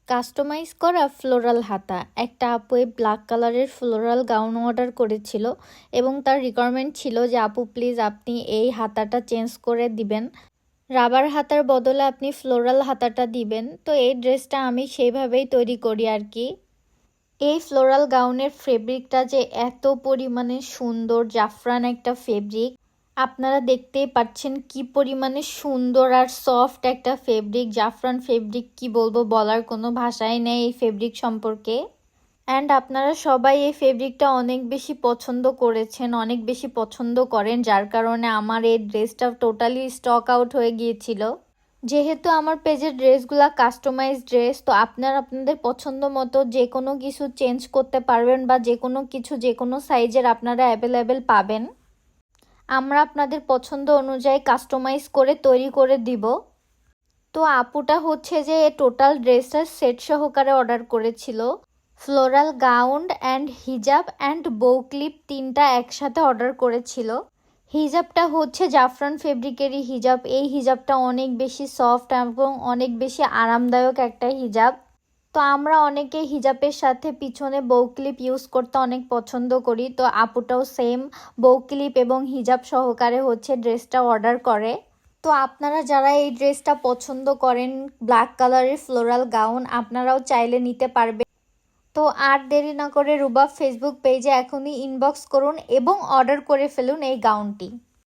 Customise করা floral হাতা। একটা আপু ব্ল্যাক কালারের ফ্লোরাল গাউন অর্ডার করেছিল এবং তার রিকোয়ারমেন্ট ছিল যে আপু প্লিজ আপনি এই হাতাটা চেঞ্জ করে দিবেন, রাবার হাতার বদলে আপনি ফ্লোরাল হাতাটা দিবেন। তো এই ড্রেসটা আমি সেইভাবেই তৈরি করি আর কি। এই ফ্লোরাল গাউনের ফেব্রিকটা যে এত পরিমাণে সুন্দর, জাফরান একটা ফেব্রিক, আপনারা দেখতেই পাচ্ছেন কি পরিমাণে সুন্দর আর সফট একটা ফেব্রিক, জাফরান ফেব্রিক, কি বলবো, বলার কোনো ভাষাই নেই এই ফেব্রিক সম্পর্কে। অ্যান্ড আপনারা সবাই এই ফেব্রিকটা অনেক বেশি পছন্দ করেছেন, অনেক বেশি পছন্দ করেন, যার কারণে আমার এই ড্রেসটা টোটালি স্টক আউট হয়ে গিয়েছিল। যেহেতু আমার পেজের ড্রেসগুলা কাস্টমাইজ ড্রেস, তো আপনারা আপনাদের পছন্দ মতো যে কোনো কিছু চেঞ্জ করতে পারবেন বা যে কোনো কিছু যে কোনো সাইজের আপনারা অ্যাভেলেবেল পাবেন। আমরা আপনাদের পছন্দ অনুযায়ী কাস্টমাইজ করে তৈরি করে দিব। তো আপুটা হচ্ছে যে টোটাল ড্রেসের সেট সহকারে অর্ডার করেছিল। ফ্লোরাল গাউন অ্যান্ড হিজাব অ্যান্ড বৌ ক্লিপ তিনটা একসাথে অর্ডার করেছিল। হিজাবটা হচ্ছে জাফরান ফেব্রিকেরই হিজাব। এই হিজাবটা অনেক বেশি সফট এবং অনেক বেশি আরামদায়ক একটা হিজাব। তো আমরা অনেকে হিজাবের সাথে পিছনে বৌ ক্লিপ ইউজ করতে অনেক পছন্দ করি। তো আপুটাও সেম বৌ ক্লিপ এবং হিজাব সহকারে হচ্ছে ড্রেসটা অর্ডার করে। তো আপনারা যারা এই ড্রেসটা পছন্দ করেন, ব্ল্যাক কালারের ফ্লোরাল গাউন, আপনারাও চাইলে নিতে পারবেন। তো আর দেরি না করে রুবাব ফেসবুক পেজে এখনই ইনবক্স করুন এবং অর্ডার করে ফেলুন এই গাউনটি।